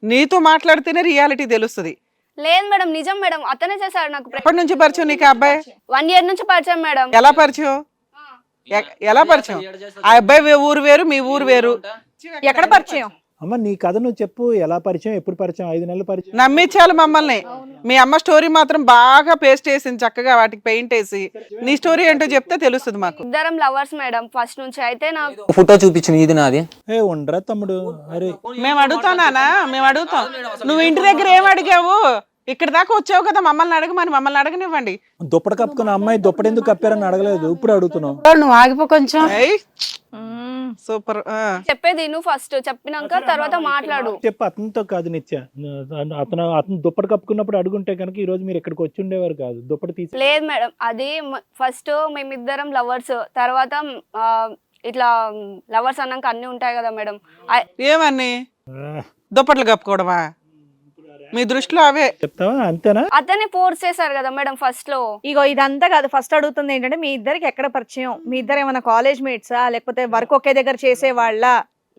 నీతో మాట్లాడితేనే రియాలిటీ తెలుస్తుంది. లేదు మేడం, నిజం మేడం, అతనే చేశాడు నాకు. ఎప్పటి నుంచి పరిచయం నీకు ఆ అబ్బాయి? 1 year నుంచి పరిచయం మేడం. ఎలా పరిచయం? ఎలా పరిచయం? ఆ అబ్బాయి ఊరు వేరు, మీ ఊరు వేరు. ఎక్కడ పరిచయం? అమ్మ నీ కథ నువ్వు చెప్పు, ఎలా పరిచయం, ఎప్పుడు పరిచయం? 5 నెలలు పరిచయం. నమ్మించాలి మమ్మల్ని. మీ అమ్మ స్టోరీ మాత్రం బాగా పేస్ట్ వేసింది చక్కగా, వాటికి పెయింట్ వేసి. నీ స్టోరీ ఏంటో చెప్తే తెలుస్తుంది మాకు. ఇద్దరం లవర్స్ మేడం ఫస్ట్ నుంచి. అయితే నాకు ఫోటో చూపించిన ఇది నాది. ఏ ఉండరా తమ్ముడు, అరే మేము అడుగుతానా? మేము అడుగుతాం. నువ్వు ఇంటి దగ్గర ఏం అడిగావు? ఇక్కడ దాకా వచ్చావు కదా, మమ్మల్ని అడగమని. మమ్మల్ని అడగనివ్వండి. దుప్పటి కప్పుకున్న అమ్మాయి దుప్పటి ఎందుకు కప్పారని అడగలేదు, ఇప్పుడు అడుగుతున్నావు. నువ్వు ఆగిపో కొంచెం. సూపర్. చెప్పేది నువ్వు ఫస్ట్, చెప్పినాక తర్వాత మాట్లాడు. చెప్పు, అతనితో కాదు నిత్య. అతను దుప్పటి కప్పుకున్నప్పుడు అడుగుంటే కనుక ఈ రోజు మీరు ఇక్కడికి వచ్చి ఉండేవారు కాదు. దుప్పటి తీసి. లేదు మేడం, అది ఫస్ట్ మేమిద్దరం లవర్స్, తర్వాత ఇట్లా లవర్స్ అన్నాక అన్ని ఉంటాయి కదా మేడం. ఏమని? దుప్పట్లు కప్పుకోవడమా? మీ దృష్టిలో అవే చెప్తావా? అంతేనా? అతనే ఫోర్స్ చేశారు కదా మేడం ఫస్ట్ లో. ఇగో ఇదంతా కాదు, ఫస్ట్ అడుగుతుంది ఏంటంటే మీ ఇద్దరికి ఎక్కడ పరిచయం? మీ ఇద్దరు ఏమైనా కాలేజ్ మేట్సా, లేకపోతే వర్క్ ఒకే దగ్గర చేసేవాళ్ళ,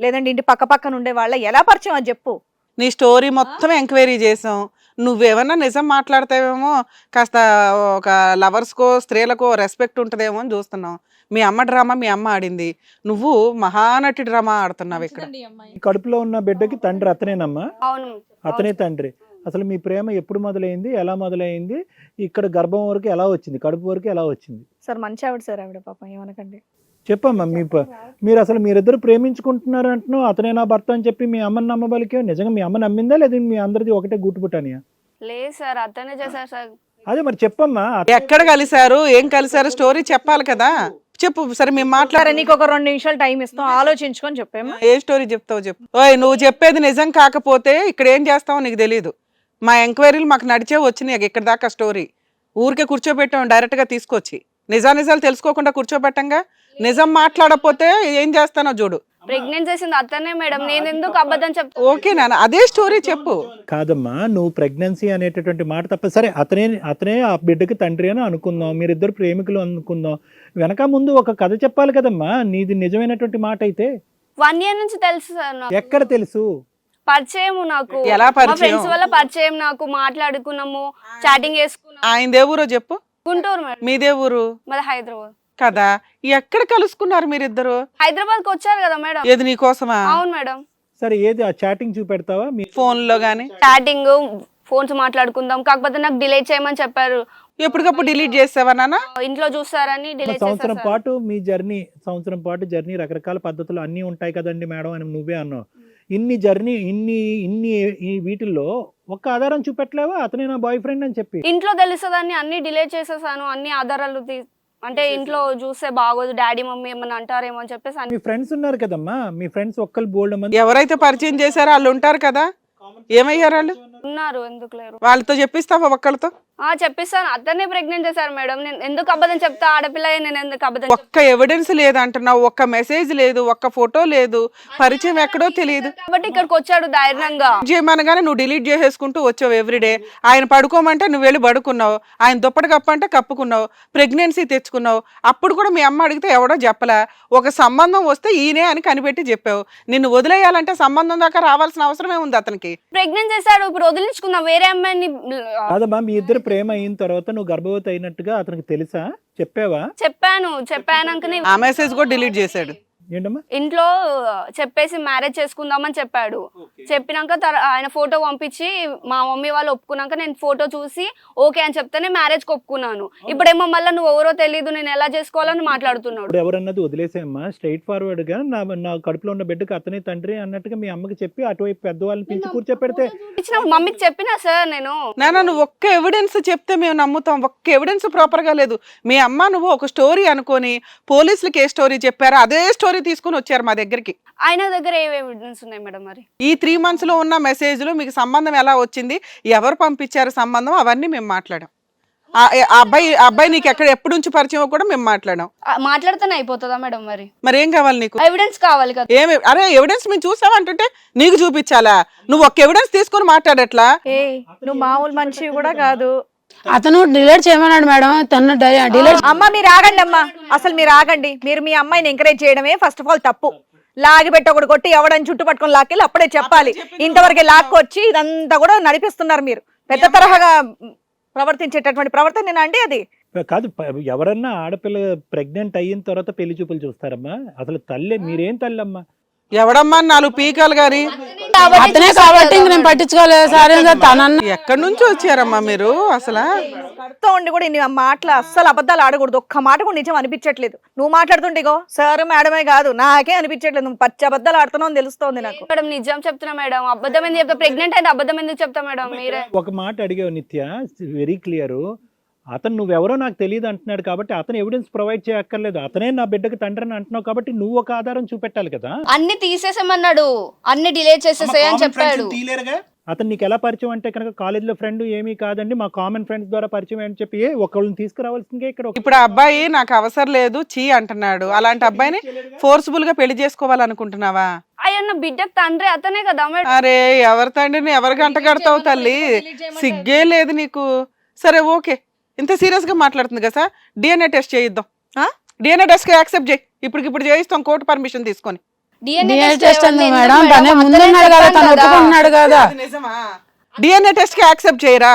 లేదంటే ఇంటి పక్క పక్కన ఉండేవాళ్ళ? ఎలా పరిచయం అది చెప్పు. నీ స్టోరీ మొత్తం ఎంక్వైరీ చేసాం. నువ్వేమన్నా నిజం మాట్లాడతావేమో, కాస్త ఒక లవర్స్కో స్త్రీలకో రెస్పెక్ట్ ఉంటుందేమో అని చూస్తున్నాం. మీ అమ్మ డ్రామా మీ అమ్మ ఆడింది, నువ్వు మహానటి డ్రామా ఆడుతున్నావు ఇక్కడ. కడుపులో ఉన్న బిడ్డకి తండ్రి అతనేనమ్మా? అవును, అతనే తండ్రి. అసలు మీ ప్రేమ ఎప్పుడు మొదలైంది, ఎలా మొదలైంది, ఇక్కడ గర్భం వరకు ఎలా వచ్చింది, కడుపు వరకు ఎలా వచ్చింది? సార్ మంచి ఆవిడ సార్, ఆవిడ పాపం ఏమనకండి. చెప్పమ్మా. మీరు అసలు మీరిద్దరు ప్రేమించుకుంటున్నారు అంటున్నావు, అతనే నా భర్త అని చెప్పి మీ అమ్మని నమ్మబలికే. నిజంగా మీ అమ్మ నమ్మిందా, లేదా మీ అందరిది ఒకటే గుట్టుపుటానియా? లేదు సార్, అతనే చేశారు సార్. అదే మరి చెప్పమ్మా. ఎక్కడ కలిశారు, ఏం కలిశారు, స్టోరీ చెప్పాలి కదా. చెప్పు. సరే మేము మాట్లాడారు. నీకు ఒక 2 నిమిషాలు టైం ఇస్తాం, ఆలోచించుకొని చెప్పేమా. ఏ స్టోరీ చెప్తావు చెప్పు. ఓయ్, నువ్వు చెప్పేది నిజం కాకపోతే ఇక్కడ ఏం చేస్తావో నీకు తెలీదు. మా ఎంక్వైరీలు మాకు నడిచే వచ్చినాయి ఇక్కడ దాకా. స్టోరీ ఊరికే కూర్చోబెట్టాం డైరెక్ట్ గా తీసుకొచ్చి. నిజాలు తెలుసుకోకుండా కూర్చోబెట్టంగా. నిజం మాట్లాడకపోతే ఏం చేస్తానో చూడు. ప్రెగ్నెంట్ చేసింది అతనే మేడం, నేను ఎందుకు అబద్ధం చెప్తా? ఓకే నాన్న, అదే స్టోరీ చెప్పు. కాదమ్మా, నువ్వు ప్రెగ్నెన్సీ అనేటటువంటి మాట తప్ప. సరే, అతనే ఆ బిడ్డకి తండ్రి అని అనుకుందాం, మీరిద్దరు ప్రేమికులు అనుకుందాం. వెనక ముందు ఒక కథ చెప్పాలి కదమ్మా, నీది నిజమైనటువంటి మాట అయితే. 1 year నుంచి తెలుసు సార్ నాకు. ఎక్కడ తెలుసు? పరిచయం నాకు. ఎలా పరిచయం? ఫ్రెండ్స్ వల్ల పరిచయం నాకు. మాట్లాడుకున్నాము, చాటింగ్ చేసుకున్నాము. ఆయన దేవురో చెప్పు. గుంటూరు మేడం. మీ దేవురు? మరి హైదరాబాద్ కదా. ఎక్కడ కలుసుకున్నారు మీరిద్దరు? హైదరాబాద్ కి వచ్చారు కదా మేడం. ఏది నీకోసమా? అవును మేడం. సరే, ఏది ఆ చాటింగ్ చూపెడతావా? మీ ఫోన్ లో గానీ? చాటింగ్, ఫోన్స్ మాట్లాడుకుందాం, కాకపోతే నాకు డిలీట్ చేయమని చెప్పారు. ఎప్పటికప్పుడు డిలీట్ చేసావా నాన్న? ఇంట్లో చూస్తారని డిలీట్ సంవత్సరం చేశారు. పాటు మీ జర్నీ, సంవత్సరం పాటు జర్నీ, రకరకాల పద్ధతులు అన్నీ ఉంటాయి కదండి మేడం అని నువ్వే అన్నావు. ఇన్ని జర్నీ, ఇన్ని ఈ వీటిల్లో ఒక్క ఆధారం చూపెట్టలేవా అతనే నా బాయ్ ఫ్రెండ్ అని చెప్పి? ఇంట్లో తెలుస్తుందని అన్ని డిలీట్ చేసేసాను. అన్ని ఆధారాలు అంటే ఇంట్లో చూస్తే బాగోదు, డాడీ మమ్మీ ఏమన్నా అంటారేమో అని చెప్పేసి మీ ఫ్రెండ్స్ ఉన్నారు కదమ్మా, మీ ఫ్రెండ్స్ ఒక్కరు బోల్డ్ మంది. ఎవరైతే పరిచయం చేశారో వాళ్ళు ఉంటారు కదా. ఏమయ్యారు వాళ్ళు? ఉన్నారు, ఎందుకు లేరు? వాళ్ళతో చెప్పిస్తావా ఒక్కళ్ళతో? చెప్పిస్తాను. అతనే ప్రెగ్నెంట్ చేశారు మేడం. నేను ఎందుకు అబద్ధం చెప్తా? ఆడపిల్ల నేను ఎందుకు అబద్ధం? ఒక్క ఎవిడెన్స్ లేదంటున్నావు, ఒక్క మెసేజ్ లేదు, ఒక్క ఫోటో లేదు, పరిచయం ఎక్కడో తెలియదు కాబట్టి ఇక్కడికి వచ్చాడు ధైర్యంగా. చేయమనగానే నువ్వు డిలీట్ చేసేసుకుంటూ వచ్చావు ఎవ్రీడే. ఆయన పడుకోమంటే నువ్వు వెళ్ళి పడుకున్నావు, ఆయన దుప్పటి కప్పంటే కప్పుకున్నావు, ప్రెగ్నెన్సీ తెచ్చుకున్నావు. అప్పుడు కూడా మీ అమ్మ అడిగితే ఎవడో చెప్పలా. ఒక సంబంధం వస్తే ఈయనే అని కనిపెట్టి చెప్పావు. నిన్ను వదిలేయాలంటే సంబంధం దాకా రావాల్సిన అవసరమే ఉంది అతనికి. ప్రెగ్నెంట్ చేశాడు, ఇప్పుడు వదిలించుకుందాం వేరే అమ్మాయిని. కాదమ్మా, మీ ఇద్దరు ప్రేమ అయిన తర్వాత నువ్వు గర్భవతి అయినట్టుగా అతనికి తెలుసా? చెప్పావా? చెప్పానంకనే ఆ మెసేజ్ కూడా డిలీట్ చేశాడు. ఏంటమ్మా? ఇంట్లో చెప్పేసి మ్యారేజ్ చేసుకుందామని చెప్పాడు. చెప్పినాక ఆయన ఫోటో పంపించి మా మమ్మీ వాళ్ళు ఒప్పుకున్నాక నేను ఫోటో చూసి ఓకే అని చెప్తేనే మ్యారేజ్ కి ఒప్పుకున్నాను. ఇప్పుడేమో మళ్ళీ నువ్వు ఎవరో తెలియదు, నేను ఎలా చేసుకోవాలని మాట్లాడుతున్నాడు. ఇప్పుడు ఎవరన్నది వదిలేసేమ్మా, స్ట్రైట్ ఫార్వర్డ్ గా నా కడుపులో ఉన్న బిడ్డకి అతనే తండ్రి అన్నట్టుగా మీ అమ్మకి చెప్పి అటువైపు పెద్దవాళ్ళని పిలిచి కూర్చోపెడితే. మమ్మీకి చెప్పినా సార్ నేను. నాన్న, నువ్వు ఒక్క ఎవిడెన్స్ చెప్తే మేము నమ్ముతాం. ఒక్క ఎవిడెన్స్ ప్రాపర్ గా లేదు. మీ అమ్మ నువ్వు ఒక స్టోరీ అనుకొని పోలీసులకి ఏ స్టోరీ చెప్పారో అదే స్టోరీ తీసుకుని వచ్చారు మా దగ్గరికి. ఆయన దగ్గర ఏ ఎవిడెన్స్ ఉన్నాయి మేడం? మరి ఈ 3 months లో ఉన్న మెసేజ్లు, మీకు సంబంధం ఎలా వచ్చింది, ఎవరు పంపించారు సంబంధం, అవన్నీ మేము మాట్లాడాం. అబ్బాయి నీకు ఎప్పుడు నుంచి పరిచయం కూడా మేము మాట్లాడాం. మాట్లాడితేనే అయిపోతుందా మేడం? మరి ఏం కావాలి నీకు? ఎవిడెన్స్ కావాలి కదా. అరే ఎవిడెన్స్ మేము చూసామంటుంటే నీకు చూపించాలా? నువ్వు ఒక్క ఎవిడెన్స్ తీసుకొని మాట్లాడట్లా? నువ్వు మామూలు మనిషి కూడా కాదు. అతను డిలీట్ చేయమన్నాడు మేడం. తను డిలీట్. అమ్మ మీరు ఆగండి అమ్మా, అసలు మీరు ఆగండి. మీరు మీ అమ్మాయిని ఎంకరేజ్ చేయడమే ఫస్ట్ ఆఫ్ ఆల్ తప్పు. లాగి పెట్టి ఒకటి కొట్టి ఎవడని చుట్టు పట్టుకొని లాక్కెళ్ళి అప్పుడే చెప్పాలి. ఇంతవరకే లాక్కొచ్చి ఇదంతా కూడా నడిపిస్తున్నారు మీరు. పెద్ద తరహాగా ప్రవర్తించేటటువంటి ప్రవర్తన అండి అది. కాదు, ఎవరన్నా ఆడపిల్ల ప్రెగ్నెంట్ అయిన తర్వాత పెళ్లి చూపులు చూస్తారమ్మా? అసలు తల్లి మీరేం తల్లి అమ్మా? ఎవడమ్మా 4 పీకాలు గాని అతనే కాబట్టి ఇంక నేను పట్టించుకోలేదు సార్. తనన్న ఎక్కడి నుంచి వచ్చారమ్మా మీరు? అసలు కడుతూ ఉండి కూడా ఇన్ని మాటలు అస్సలు అబద్ధాలు ఆడకూడదు. ఒక్క మాట కూడా నిజం అనిపించట్లేదు. నువ్వు మాట్లాడుతుంటే ఇగో సార్ మేడమే కాదు నాకే అనిపించట్లేదు. నువ్వు పచ్చి అబద్ధాలు ఆడుతున్నావు అని తెలుస్తోంది నాకు. మేడం నిజం చెప్తున్నా మేడం. అబద్ధం ఎందుకు చెప్తా? ప్రెగ్నెంట్ అయితే అబద్ధం ఎందుకు చెప్తా మేడం? మీరే ఒక మాట అడిగావు నిత్య, వెరీ క్లియర్. అతను నువ్వెవరో నాకు తెలియదు అంటున్నాడు కాబట్టి అతను ఎవిడెన్స్ ప్రొవైడ్ చేయక్కర్లేదు. అతనే నా బిడ్డకు తండ్రి అని అంటున్నావు కాబట్టి నువ్వు ఒక ఆధారం చూపెట్టాలి కదా. అన్ని తీసేసామన్నాడు, అన్ని డిలీట్ చేసేసాయి అని చెప్పాడు. అతను నీకు ఎలా పరిచయం అంటే కనుక కాలేజీలో ఫ్రెండ్ ఏమీ కాదండి, మా కామన్ ఫ్రెండ్స్ ద్వారా పరిచయం అని చెప్పి ఒకళ్ళని తీసుకురావాల్సిందే ఇక్కడ. ఇప్పుడు ఆ అబ్బాయి నాకు అవసరం లేదు చీ అంటున్నాడు. అలాంటి అబ్బాయిని ఫోర్స్ఫుల్ గా పెళ్లి చేసుకోవాలనుకుంటున్నావా? అయ్యన్న బిడ్డకు తండ్రి అతనే కదా మేడం. అరే ఎవరి తండ్రిని ఎవరు గంట కడతావు తల్లి? సిగ్గే లేదు నీకు. సరే ఓకే, ఇంత సీరియస్ గా మాట్లాడుతుంది కదా సార్, డిఎన్ఏ టెస్ట్ చేయిద్దాం. డిఎన్ఏ టెస్ట్ యాక్సెప్ట్ చేయి. ఇప్పుడు చేయిస్తాం కోర్టు పర్మిషన్ తీసుకొని. డిఎన్ఏ టెస్ట్ అంది మేడం. తనే ముందున్నాడు కదా, తను ఒప్పుకుంటున్నాడు కదా. డిఎన్ఏ టెస్ట్ కి యాక్సెప్ట్ చేయరా?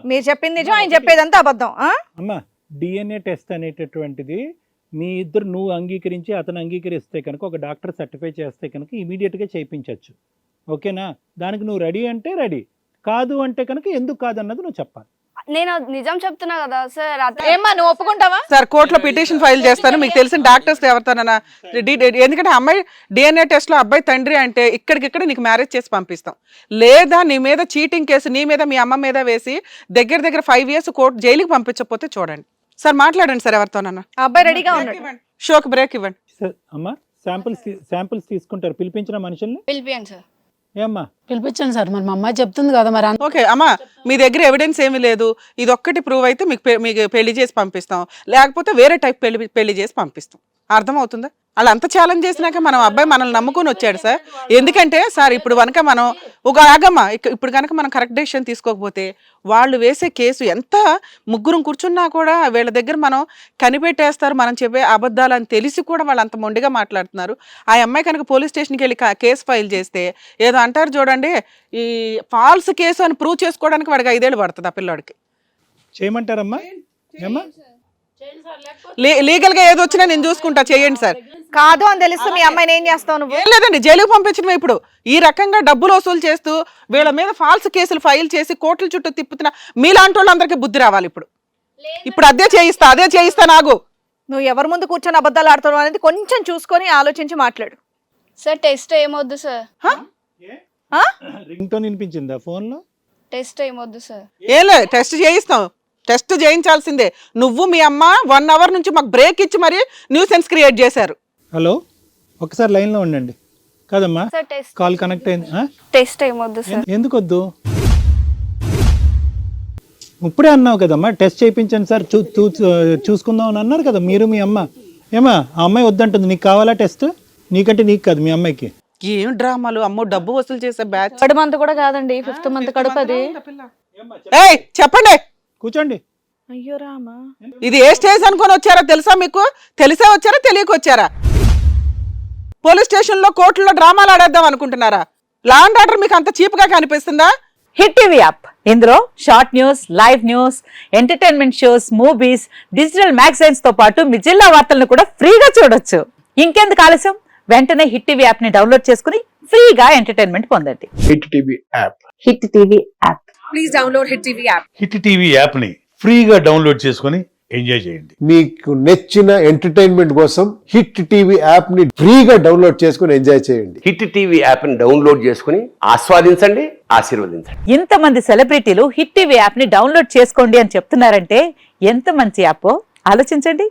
మీరు చెప్పింది నిజం, ఆయన చెప్పేదంతా అబద్ధం. అమ్మా, డిఎన్ఏ టెస్ట్ అనేటటువంటిది మీ ఇద్దరు నువ్వు అంగీకరించి అతను అంగీకరిస్తే కనుక ఒక డాక్టర్ సర్టిఫై చేస్తే కనుక ఇమీడియట్గా చేయించవచ్చు. ఓకేనా? దానికి నువ్వు రెడీ అంటే రెడీ, కాదు అంటే కనుక ఎందుకు కాదన్నది నువ్వు చెప్పాలి. నేను నిజం చెప్తున్నా కదా సార్. ఏమ్మా నువ్వు ఒప్పుకుంటావా? సార్ కోర్టులో పిటిషన్ ఫైల్ చేస్తాను. మీకు తెలిసిన డాక్టర్స్ ఎవరితోనన్నా ఎందుకంటే అమ్మాయి డిఎన్ఏ టెస్ట్ లో అబ్బాయి తండ్రి అంటే ఇక్కడికిక్కడ నీకు మ్యారేజ్ చేసి పంపిస్తాం. లేదా నీ మీద చీటింగ్ కేసు నీ మీద మీ అమ్మ మీద వేసి దగ్గర 5 years కోర్టు జైలుకి పంపించకపోతే చూడండి. సార్ మాట్లాడండి సార్ ఎవరితోనన్నా. అబ్బాయి రెడీగా ఉన్నాడు. షోక్ బ్రేక్ ఇవ్వండి. సార్ అమ్మా, శాంపిల్స్ తీసుకుంటారు, పిలిపించిన మనుషుల్ని పిలిపియండి సార్. ఏమ్మా పిలిపించండి సార్. మరి మా అమ్మాయి చెప్తుంది కదా మరి. ఓకే అమ్మా, మీ దగ్గర ఎవిడెన్స్ ఏమీ లేదు, ఇది ఒక్కటి ప్రూవ్ అయితే మీకు పెళ్లి చేసి పంపిస్తాం, లేకపోతే వేరే టైప్ పెళ్లి చేసి పంపిస్తాం. అర్థమవుతుందా? అలా అంత ఛాలెంజ్ చేసినాక మనం అబ్బాయి మనల్ని నమ్ముకొని వచ్చాడు సార్. ఎందుకంటే సార్ ఇప్పుడు కనుక మనం ఇప్పుడు కనుక మనం కరెక్ట్ డెసిషన్ తీసుకోకపోతే వాళ్ళు వేసే కేసు ఎంత ముగ్గురం కూర్చున్నా కూడా వీళ్ళ దగ్గర మనం కనిపెట్టేస్తారు. మనం చెప్పే అబద్ధాలు అని తెలిసి కూడా వాళ్ళు అంత మొండిగా మాట్లాడుతున్నారు. ఆ అమ్మాయి కనుక పోలీస్ స్టేషన్కి వెళ్ళి కేసు ఫైల్ చేస్తే ఏదో అంటారు చూడండి, ఈ ఫాల్స్ కేసు అని ప్రూవ్ చేసుకోవడానికి వాడికి 5 ఏళ్ళు పడుతుంది ఆ పిల్లోడికి. చేయమంటారమ్మా? ఏమ్మా లీగల్ గా ఏది వచ్చినా నేను చూసుకుంటా, చేయండి సార్. కాదు అని తెలుసు మీ అమ్మాయిని ఏం చేస్తావు నువ్వు? ఏం లేదండి, జైలుకి పంపించడమే. ఇప్పుడు ఈ రకంగా డబ్బులు వసూలు చేస్తూ వీళ్ళ మీద ఫాల్స్ కేసులు ఫైల్ చేసి కోర్టుల చుట్టూ తిప్పుతున్నా మీలాంటి వాళ్ళందరికీ బుద్ధి రావాలి. ఇప్పుడు అదే చేయిస్తా నాగు. నువ్వు ఎవరి ముందు కూర్చొని అబద్ధాలు ఆడుతున్నావు అనేది కొంచెం చూసుకొని ఆలోచించి మాట్లాడు. సార్ టెస్ట్ ఏమొద్దు సార్. రింగ్ టోన్ వినిపించిందా ఫోన్ లో? టెస్ట్ ఏమొద్దు సార్. ఏం లేదు, టెస్ట్ చేయిస్తాం. టెస్ట్ చేయించాల్సిందే. నువ్వు మీ అమ్మ 1 hour నుంచి మాకు బ్రేక్ ఇచ్చి మరి న్యూసెన్స్ క్రియేట్ చేశారు. హలో, ఒకసారి లైన్లో ఉండండి. కాదమ్మా, కాల్ కనెక్ట్ అయింది. టెస్ట్ ఏమొద్దు సార్. ఎందుకు వద్దు? ఇప్పుడే అన్నావు కదమ్మా టెస్ట్ చేయించండి సార్, చూసుకుందాం అని అన్నారు కదా మీరు మీ అమ్మ. ఏమా ఆ అమ్మాయి వద్దంటుంది, నీకు కావాలా టెస్ట్? నీకంటే నీకు కాదు, మీ అమ్మాయికి. ఏం డ్రామాలు అమ్మో, డబ్బు వసూలు చేసే బ్యాచ్. 3rd month కూడా కాదండి, 5th month కడుపది. ఏయ్ చెప్పండి, కూర్చోండి. అయ్యో రామా, ఇది ఏ స్టేజ్ అనుకొని వచ్చారో తెలుసా మీకు? తెలిసే వచ్చారా తెలియక వచ్చారా? పోలీస్ స్టేషన్ లో కోర్టులో డ్రామాలు ఆడేద్దాం అనుకుంటున్నారా? లా అండ్ ఆర్డర్ మీకు అంత చీప్ గా కనిపిస్తుందా? హిట్ టీవీ యాప్, ఇందులో short news, live news, entertainment shows, movies, digital magazines తో పాటు మీ జిల్లా వార్తలను కూడా ఫ్రీగా చూడొచ్చు. ఇంకెందుకు ఆలస్యం, వెంటనే హిట్ టీవీ యాప్ ని డౌన్లోడ్ చేసుకుని ఫ్రీగా ఎంటర్టైన్మెంట్ పొందండి. Hit TV app. Hit TV app. Please download hit TV app. Hit TV app ని ఫ్రీగా డౌన్లోడ్ చేసుకుని ఎంజాయ్ చేయండి. మీకు నచ్చిన ఎంటర్టైన్మెంట్ కోసం హిట్ టీవీ యాప్ ని ఫ్రీగా డౌన్లోడ్ చేసుకుని ఎంజాయ్ చేయండి. హిట్ టీవీ యాప్ ని డౌన్లోడ్ చేసుకుని ఆస్వాదించండి, ఆశీర్వదించండి. ఇంతమంది సెలబ్రిటీలు హిట్ టీవీ యాప్ ని డౌన్లోడ్ చేసుకోండి అని చెప్తున్నారంటే ఎంత మంచి యాప్ ఆలోచించండి.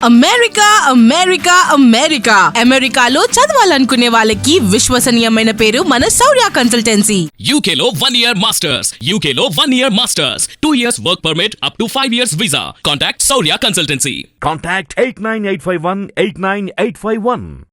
అమెరికా అమెరికా అమెరికా అమెరికాలో చదవాలనుకునే వాళ్ళకి విశ్వసనీయమైన పేరు మన శౌర్య కన్సల్టెన్సీ. UK లో 1 year masters. UK లో 1 year masters. 2 years work permit up to 5 years visa. Contact Saurya Consultancy. Contact 89851 89851.